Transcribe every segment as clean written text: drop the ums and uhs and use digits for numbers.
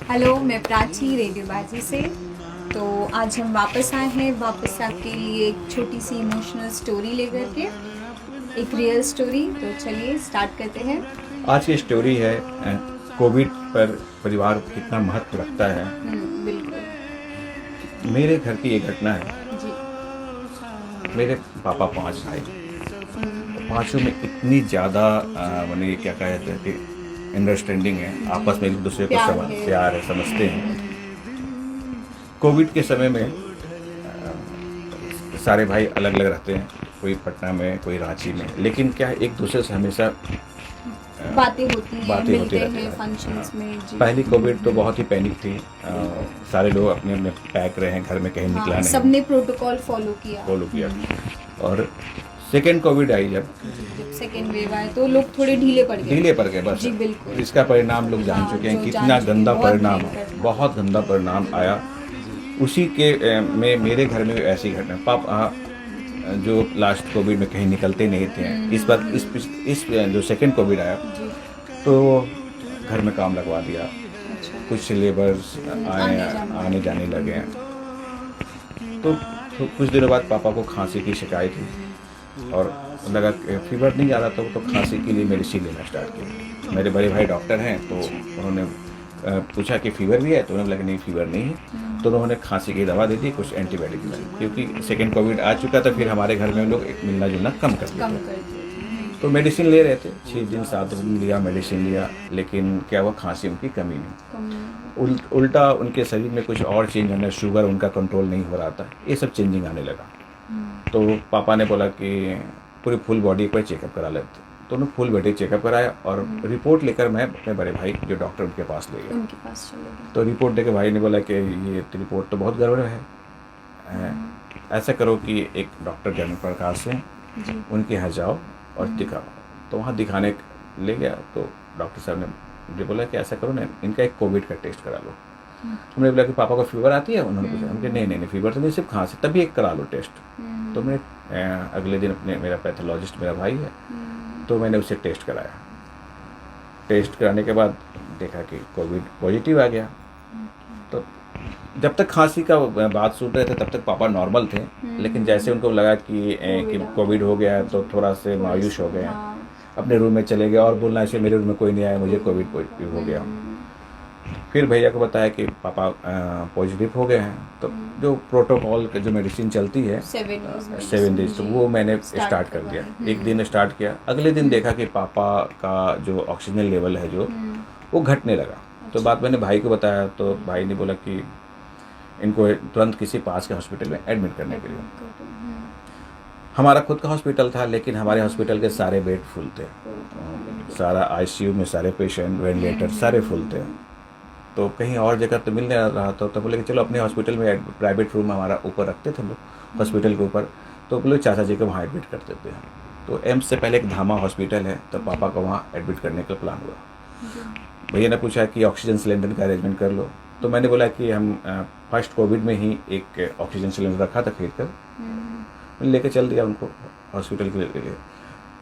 Hello, मैं प्राची रेडियोबाजी से। तो आज हम वापस आए हैं, वापस आपके लिए एक छोटी सी इमोशनल स्टोरी लेकर के, एक रियल स्टोरी। तो चलिए स्टार्ट करते हैं। आज की स्टोरी है कोविड पर परिवार कितना महत्व रखता है। बिल्कुल। मेरे घर की एक घटना है। जी। मेरे पापा 5 भाई, पांचों में इतनी ज़्यादा मैंने क्या कहते हैं कि अंडरस्टैंडिंग है, जी। आपस में एक दूसरे को प्यार समझ है। प्यार है, समझते हैं। कोविड के समय में सारे भाई अलग अलग रहते हैं, कोई पटना में कोई रांची में, लेकिन क्या है, एक दूसरे से हमेशा बातें होती हैं, बातें होती मिलते रहती हैं हैं। हाँ, फंक्शंस में। जी। पहली कोविड तो बहुत ही पैनिक थी। सारे लोग अपने अपने पैक रहे हैं, घर में कहीं निकला हाँ, नहीं, सबने प्रोटोकॉल फॉलो किया। फॉलो किया। और सेकेंड कोविड आई जब, जब सेकेंड वेव आए तो लोग थोड़े ढीले पड़ गए। ढीले पड़ गए बस। जी बिल्कुल। इसका परिणाम लोग जान हाँ, चुके हैं, जो जान कितना चुके हैं, गंदा बहुत परिणाम, भयंकर था। बहुत गंदा परिणाम आया। उसी के में मेरे घर में ऐसी घटना, पापा जो लास्ट कोविड में कहीं निकलते नहीं थे, इस बार इस जो सेकेंड कोविड आया जी। तो घर में काम लगवा दिया। अच्छा। कुछ लेबर्स आए, आने जाने आने लगे। जाने लगे हैं। तो, कुछ दिनों बाद पापा को खांसी की शिकायत हुई और लगा कि फीवर नहीं आ रहा था, तो खांसी के लिए मेडिसिन लेना स्टार्ट किया। मेरे बड़े भाई डॉक्टर हैं, तो उन्होंने पूछा कि फीवर भी है, तो उन्होंने लगा नहीं फीवर नहीं है, तो उन्होंने खांसी की दवा दे दी, कुछ एंटीबायोटिक दी, क्योंकि सेकेंड कोविड आ चुका था। फिर हमारे घर में लोग एक मिलना जुलना कम कर दिया कम था। कर दिए। तो मेडिसिन ले रहे थे, 6 दिन 7 दिन लिया, मेडिसिन लिया, लेकिन क्या हुआ, खांसी उनकी कमी नहीं। कम। उल्टा उनके शरीर में कुछ और चेंज होने, शुगर उनका कंट्रोल नहीं हो रहा था, ये सब चेंजिंग आने लगा। तो पापा ने बोला कि पूरी फुल बॉडी एक बार चेकअप करा लेते। तो उन्होंने फुल बॉडी चेकअप कराया और रिपोर्ट लेकर मैं अपने बड़े भाई जो डॉक्टर उनके पास ले गया। उनके पास चले गए। तो रिपोर्ट देकर भाई ने बोला कि ये रिपोर्ट तो बहुत गड़बड़ है, ऐसा करो कि एक डॉक्टर जन्म प्रकाश हैं, जी। उनके यहाँ जाओ और दिखाओ। तो वहाँ दिखाने ले गया, तो डॉक्टर साहब ने मुझे बोला कि ऐसा करो ना, इनका एक कोविड का टेस्ट करा लो। हमने बोला कि पापा को फीवर आती है, उन्होंने पूछा, हमने नहीं नहीं नहीं फीवर तो नहीं, सिर्फ खांसी, तभी एक करा लो टेस्ट। तो मैं अगले दिन अपने, मेरा पैथोलॉजिस्ट मेरा भाई है, तो मैंने उससे टेस्ट कराया। टेस्ट कराने के बाद देखा कि कोविड पॉजिटिव आ गया। तो जब तक खांसी का बात सुन रहे थे तब तक पापा नॉर्मल थे, लेकिन जैसे उनको लगा कि कोविड हो गया है, तो थोड़ा से मायूस हो गए हैं, हाँ। अपने रूम में चले गए और बोलना ऐसे मेरे रूम में कोई नहीं आया, मुझे कोविड पॉजिटिव हो गया। फिर भैया को बताया कि पापा पॉजिटिव हो गए हैं। तो जो प्रोटोकॉल जो मेडिसिन चलती है 7 डेज, तो वो मैंने स्टार्ट कर दिया। एक दिन स्टार्ट किया, अगले दिन देखा कि पापा का जो ऑक्सीजन लेवल है जो वो घटने लगा। तो बात मैंने भाई को बताया, तो भाई ने बोला कि इनको तुरंत किसी पास के हॉस्पिटल में एडमिट करने के लिए। हमारा खुद का हॉस्पिटल था, लेकिन हमारे हॉस्पिटल के सारे बेड फुल थे, सारा आईसीयू में सारे पेशेंट, वेंटिलेटर सारे फुल थे। तो कहीं और जगह तो मिल नहीं रहा था, तो बोले कि चलो अपने हॉस्पिटल में, प्राइवेट रूम हमारा ऊपर रखते थे लोग हॉस्पिटल के ऊपर, तो बोले चाचा जी को वहाँ एडमिट कर देते हैं। तो एम्स से पहले एक धामा हॉस्पिटल है, तो पापा को वहाँ एडमिट करने का प्लान हुआ। भैया ने पूछा कि ऑक्सीजन सिलेंडर का अरेंजमेंट कर लो, तो मैंने बोला कि हम फर्स्ट कोविड में ही एक ऑक्सीजन सिलेंडर रखा था खरीद कर, मैंने लेके चल दिया उनको हॉस्पिटल के लिए।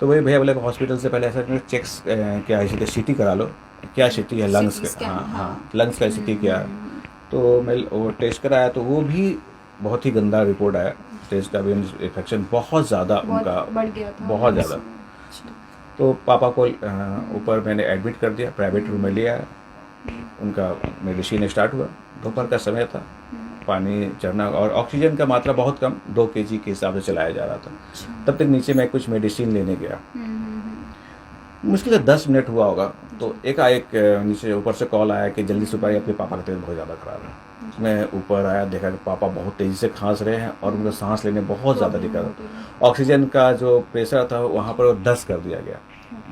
तो वही भैया बोले हॉस्पिटल से पहले ऐसा चेक्स क्या है, सीटी करा लो, क्या स्थिति है लंग्स का, हाँ लंग्स का स्थिति क्या है। तो मैं वो टेस्ट कराया, तो वो भी बहुत ही गंदा रिपोर्ट आया। टेस्ट का भी इन्फेक्शन बहुत ज़्यादा उनका बढ़ गया था, बहुत ज़्यादा। तो पापा को ऊपर मैंने एडमिट कर दिया, प्राइवेट रूम में ले आया, उनका मेडिसिन स्टार्ट हुआ। दोपहर का समय था, पानी चढ़ना और ऑक्सीजन का मात्रा बहुत कम, 2 kg के हिसाब से चलाया जा रहा था। तब तक नीचे मैं कुछ मेडिसिन लेने गया, मुश्किल से 10 मिनट हुआ होगा, तो एक नीचे ऊपर से कॉल आया कि जल्दी से ऊपर, आपके पापा का तबीयत बहुत ज़्यादा ख़राब है। मैं ऊपर आया, देखा कि पापा बहुत तेज़ी से खांस रहे हैं और उनको सांस लेने बहुत ज़्यादा दिक्कत। ऑक्सीजन का जो प्रेशर था वहाँ पर 10 कर दिया गया,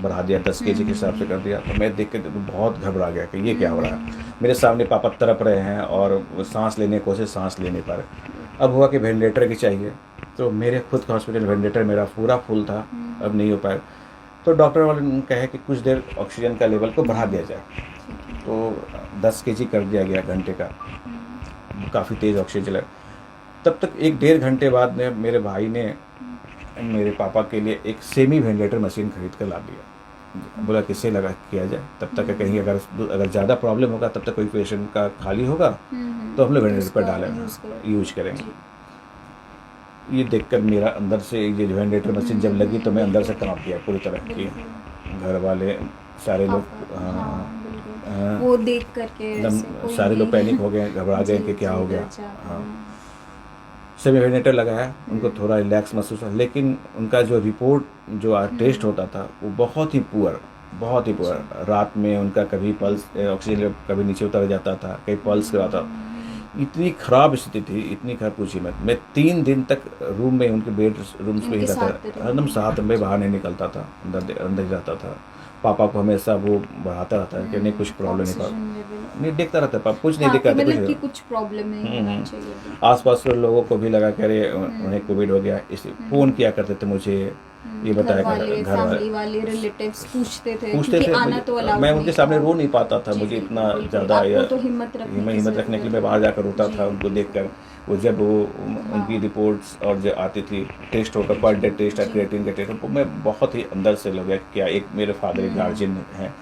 बढ़ा दिया, 10 kg के हिसाब से कर दिया। तो मैं देख के बहुत घबरा गया कि ये क्या हो रहा है। मेरे सामने पापा तड़प रहे हैं और सांस लेने की कोशिश, सांस ले नहीं पा रहे। अब हुआ कि वेंटिलेटर की चाहिए, तो मेरे खुद का हॉस्पिटल वेंटिलेटर मेरा पूरा फुल था, अब नहीं हो पाया। तो डॉक्टर वाले ने कहा कि कुछ देर ऑक्सीजन का लेवल को बढ़ा दिया जाए, तो 10 kg कर दिया गया घंटे का, काफ़ी तेज़ ऑक्सीजन चला। तब तक 1-1.5 घंटे बाद मेरे भाई ने मेरे पापा के लिए एक सेमी वेंटिलेटर मशीन खरीद कर ला दिया। बोला किससे लगा किया जाए, तब तक कहीं अगर ज़्यादा प्रॉब्लम होगा तब तक कोई पेशेंट का खाली होगा तो हम लोग वेंटिलेटर पर डालेंगे, यूज करेंगे। ये देखकर मेरा अंदर से ये जो वेंटिलेटर मशीन जब लगी तो मैं अंदर से कांप गया पूरी तरह की। घर वाले सारे लोग वो देख करके एकदम सारे लोग पैनिक हो गए, घबरा गए कि क्या हो गया। हाँ, सभी वेंटिलेटर लगाया, उनको थोड़ा रिलैक्स महसूस हुआ, लेकिन उनका जो रिपोर्ट जो टेस्ट होता था वो बहुत ही पुअर, बहुत ही पुअर। रात में उनका कभी पल्स ऑक्सीजन कभी नीचे उतर जाता था, कभी पल्स कराता, इतनी ख़राब स्थिति थी, इतनी खराब पूछी मत। मैं 3 दिन तक रूम में उनके बेड रूम्स में ही रहता था, एकदम साथ में बाहर नहीं निकलता था, अंदर ही रहता था। पापा को हमेशा वो बढ़ाता रहता है कि नहीं कुछ प्रॉब्लम नहीं देखता रहता है, पापा कुछ नहीं दिक्कत मतलब कुछ प्रॉब्लम नहीं होना चाहिए। आसपास के लोगों को भी लगा कि अरे उन्हें कोविड हो गया, इसलिए फ़ोन किया करते थे मुझे, ये बताया घर वाले रिलेटिव्स पूछते थे आना तो अलाउ मैं उनके सामने रो नहीं पाता था, मुझे इतना ज़्यादा तो हिम्मत रखने के लिए मैं बाहर जाकर रोता था उनको देखकर। वो जब वो उनकी रिपोर्ट्स और जो आती थी टेस्ट होकर पर डे टेस्ट और क्रिएटिन का टेस्ट, मैं बहुत ही अंदर से लग गया। क्या एक मेरे फादर एक गार्जियन हैं,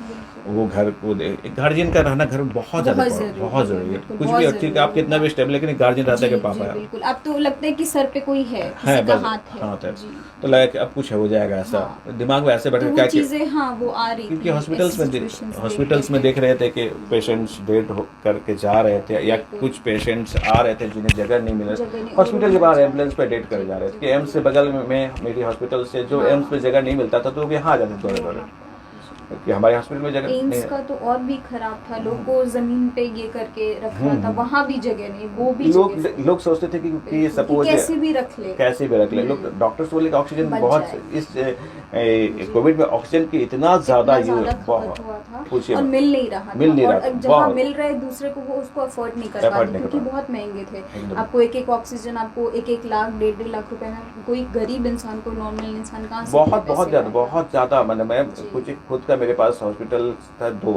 वो घर को एक गार्जियन का रहना घर में बहुत ज़्यादा बहुत ज़रूरी है। कुछ भी ठीक आप कितना भी स्टेबल, लेकिन गार्जियन रहता है कि पापा है, बिल्कुल। अब तो लगता है कि सर पे कोई है, हाथ है, तो लगा कि अब कुछ हो जाएगा ऐसा, दिमाग में ऐसे बैठ क्या चीजें वो आ रही, क्योंकि हॉस्पिटल्स में देख रहे थे कि पेशेंट्स डेड करके जा रहे थे, या कुछ पेशेंट्स आ रहे थे जिन्हें जगह नहीं मिल रही, हॉस्पिटल के बाहर एम्बुलेंस पे डेड कर जा रहे थे कि एम्स से बगल में मेरी हॉस्पिटल से जो एम्स पे जगह नहीं मिलता था तो वो यहाँ आ जाते दौड़े कि हमारे हॉस्पिटल में जगह एम्स का तो और भी खराब था, लोगों को जमीन पे ये करके रखा था, वहाँ भी जगह नहीं, वो भी लोग सोचते थे कि सपोज कैसे भी रख ले लोग डॉक्टर्स बोले कि ऑक्सीजन बहुत, इस कोविड में ऑक्सीजन की इतना ज्यादा यूज पूछिए और मिल नहीं रहा, जहाँ मिल रहे दूसरे को वो उसको अफोर्ड नहीं कर पाते क्योंकि बहुत महंगे थे। आपको एक ऑक्सीजन आपको 1-1 लाख 1.5 लाख रुपए में कोई गरीब इंसान को, नॉर्मल इंसान कहाँ से बहुत ज्यादा मतलब मैं कुछ खुद का मेरे पास हॉस्पिटल था 2,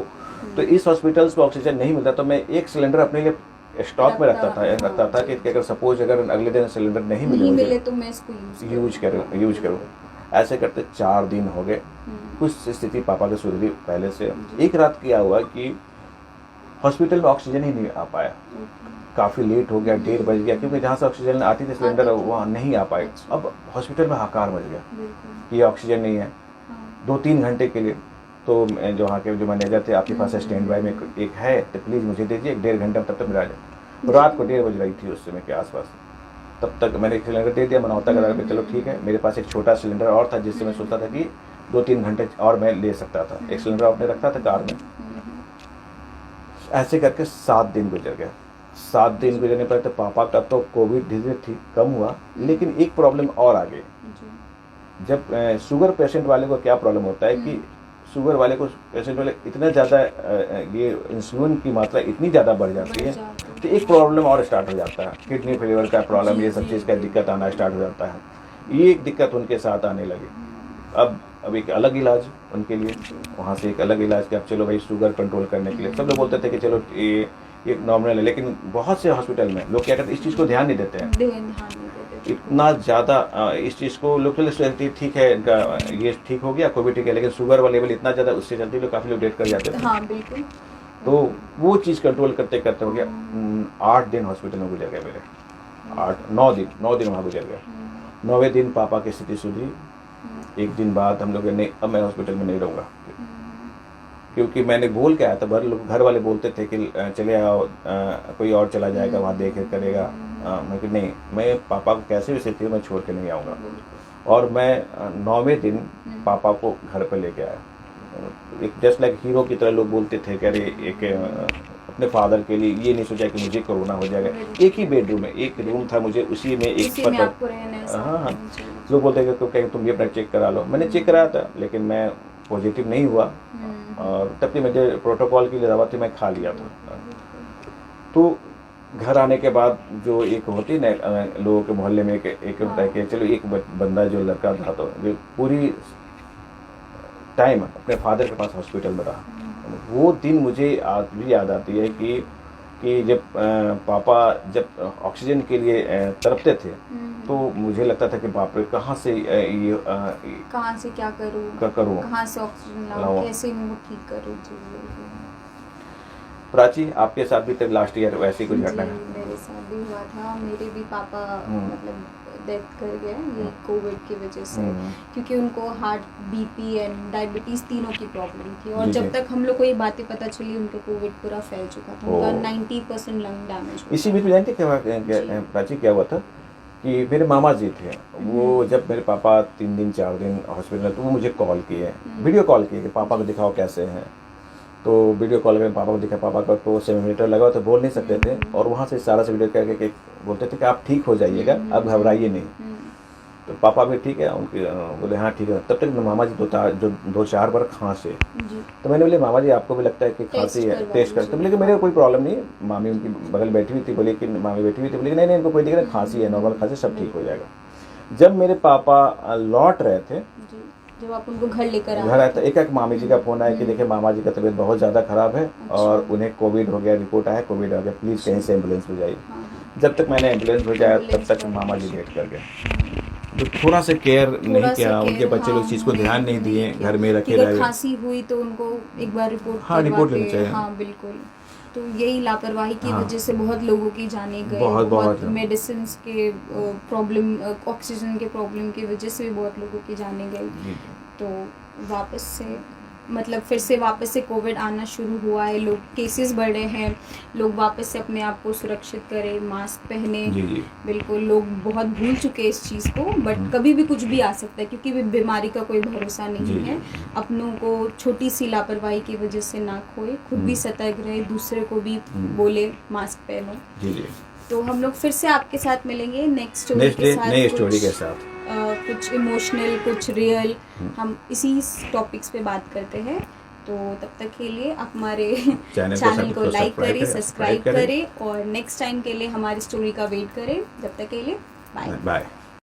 तो इस हॉस्पिटल्स में ऑक्सीजन नहीं मिलता तो मैं 1 सिलेंडर अपने लिए स्टॉक में रखता था कि अगर सपोज अगर अगले दिन सिलेंडर नहीं मिले तो मैं इसको यूज करूँ। ऐसे करते 4 दिन हो गए। कुछ स्थिति पापा की सुधरी पहले से। एक रात क्या हुआ कि हॉस्पिटल में ऑक्सीजन ही नहीं आ पाया, काफ़ी लेट हो गया, 1:30 बज गया, क्योंकि जहाँ से ऑक्सीजन आती थी सिलेंडर वहाँ नहीं आ पाए। अब हॉस्पिटल में हाहाकार मच गया कि ऑक्सीजन नहीं है 2-3 घंटे के लिए। तो जो वहाँ के जो मैनेजर थे, आपके पास स्टैंड बाय में एक है तो प्लीज़ मुझे दीजिए, 1.5 घंटे में तब तक मिला जाए। तो रात को 1:30 बज रही थी उस समय के आसपास, तब तक मैंने एक सिलेंडर दे दिया मनौता करा के, चलो ठीक है। मेरे पास एक छोटा सिलेंडर और था जिससे मैं सोचता था कि 2-3 घंटे और मैं ले सकता था। एक सिलेंडर आपने रखा था कार में। ऐसे करके 7 दिन गुजर गए। 7 दिन गुजरने पर तो पापा का तो कोविड धीरे धीरे ठीक कम हुआ, लेकिन एक प्रॉब्लम और आ गई। जब शुगर पेशेंट वाले को क्या प्रॉब्लम होता है कि शुगर वाले को पेशेंट वाले इतना ज़्यादा ये इंसुलिन की मात्रा इतनी ज़्यादा बढ़ जाती है तो एक प्रॉब्लम और स्टार्ट हो जाता है, किडनी फेलियर का प्रॉब्लम, ये सब चीज़ का दिक्कत आना स्टार्ट हो जाता है। ये एक दिक्कत उनके साथ आने लगी। अब एक अलग इलाज उनके लिए, वहाँ से एक अलग इलाज कि अब चलो भाई शुगर कंट्रोल करने के लिए। सब लोग बोलते थे कि चलो ये नॉर्मल है, लेकिन बहुत से हॉस्पिटल में लोग क्या करते हैं, इस चीज़ को ध्यान नहीं देते हैं इतना ज़्यादा। इस चीज़ को लोग चलते ठीक है, इनका ये ठीक हो गया कोविड ठीक है, लेकिन शुगर वाला लेवल इतना ज़्यादा उससे चलते लोग काफ़ी लोग डेट कर जाते थे। हाँ, बिल्कुल। तो वो चीज़ कंट्रोल करते करते हो गया 8 दिन हॉस्पिटल में गुजर गए मेरे, 9 दिन वहाँ गुजर गए। 9वें दिन पापा की स्थिति सुधरी। एक दिन बाद हम लोग नहीं, अब मैं हॉस्पिटल में नहीं रहूँगा, क्योंकि मैंने बोल के आया था। घर वाले बोलते थे कि चले आओ, कोई और चला जाएगा वहाँ देख करेगा। मैं कि नहीं, मैं पापा को कैसे भी स्थिति मैं छोड़ के नहीं आऊँगा। और मैं 9वें दिन पापा को घर पर लेके आया। एक जस्ट लाइक हीरो की तरह लोग बोलते थे कि अरे एक अपने फादर के लिए ये नहीं सोचा कि मुझे कोरोना हो जाएगा। एक ही बेडरूम में एक रूम था, मुझे उसी में एक पता। हाँ, लोग बोलते थे कहीं तुम भी अपना चेक करा लो। मैंने चेक कराया था, लेकिन मैं पॉजिटिव नहीं हुआ। और तब तक मुझे प्रोटोकॉल की दवा थी, मैं खा लिया था। तो घर आने के बाद जो एक होती ना लोगों के मोहल्ले में एक होता है कि चलो एक बंदा जो लड़का था तो जो पूरी टाइम अपने फादर के पास हॉस्पिटल में रहा, वो दिन मुझे आज भी याद आती है कि कि जब पापा जब ऑक्सीजन के लिए तड़पते थे तो मुझे लगता था कि बाप रे कहाँ से ये कहाँ से क्या करूँ कहाँ से ऑक्सीजन लाऊं, कैसे इनको ठीक करूँ। प्राची, आपके साथ भी तब लास्ट ईयर वैसी कुछ घटना है? मेरे साथ भी हुआ था। मेरे भी पापा मतलब डेथ कर गए ये कोविड की वजह से, क्योंकि उनको हार्ट, बीपी एंड डायबिटीज़ तीनों की प्रॉब्लम थी। और जब तक हम लोग को ये बातें पता चली उनका कोविड पूरा फैल चुका था, उनका 90% लंग डैमेज। इसी बीच में जानते क्या प्राची क्या हुआ था कि मेरे मामा जी थे, वो जब मेरे पापा 3 दिन 4 दिन हॉस्पिटल तो वो मुझे कॉल किए, वीडियो कॉल किए कि पापा को दिखाओ कैसे हैं। तो वीडियो कॉल में पापा को दिखा, पापा का तो 7 मीटर लगा तो बोल नहीं सकते थे, और वहाँ से सारा से वीडियो करके बोलते थे कि आप ठीक हो जाइएगा, अब घबराइए नहीं। तो पापा भी ठीक है, उनके बोले हाँ ठीक है। तब तक मामा जी 2-4 बार खांसे, तो मैंने बोले मामा जी आपको भी लगता है कि खांसी है, टेस्ट करते। बोले कि मेरे कोई प्रॉब्लम नहीं। मामी उनकी बगल बैठी हुई थी, बोले कि मामी बैठी हुई थी, बोले नहीं नहीं इनको कोई दिक्कत नहीं, खांसी है, नॉर्मल खांसी, सब ठीक हो जाएगा। जब मेरे पापा लौट रहे थे, जब आप उनको घर लेकर आए तो एक मामी जी का फोन आया कि देखिए मामा जी का तबीयत बहुत ज़्यादा ख़राब है और उन्हें कोविड हो गया, रिपोर्ट आया कोविड हो गया, प्लीज़ कहीं से एम्बुलेंस भेजाइए। जब तक मैंने एम्बुलेंस भेजाया तब तक मामा जी डेथ कर गए। तो थोड़ा सा केयर नहीं किया, उनके बच्चे लोग चीज़ को ध्यान नहीं दिए, घर में रखे रहे। खांसी हुई तो उनको एक बार रिपोर्ट लेनी चाहिए। हाँ बिल्कुल। तो यही लापरवाही की वजह से बहुत लोगों की जाने गए, बहुत मेडिसिन के प्रॉब्लम, ऑक्सीजन के प्रॉब्लम की वजह से भी बहुत लोगों की जाने गई। तो वापस से मतलब फिर से वापस से कोविड आना शुरू हुआ है, लोग केसेस बढ़े हैं, लोग वापस से अपने आप को सुरक्षित करें, मास्क पहने। बिल्कुल, लोग बहुत भूल चुके हैं इस चीज़ को, बट कभी भी कुछ भी आ सकता है क्योंकि बीमारी का कोई भरोसा नहीं है। अपनों को छोटी सी लापरवाही की वजह से ना खोए, खुद भी सतर्क रहे, दूसरे को भी बोले मास्क पहनो। तो हम लोग फिर से आपके साथ मिलेंगे नेक्स्ट स्टोरी के साथ, कुछ इमोशनल, कुछ रियल, हम इसी टॉपिक्स पे बात करते हैं। तो तब तक के लिए आप हमारे चैनल को लाइक करें, सब्सक्राइब करें और नेक्स्ट टाइम के लिए हमारी स्टोरी का वेट करें। जब तक के लिए बाय बाय।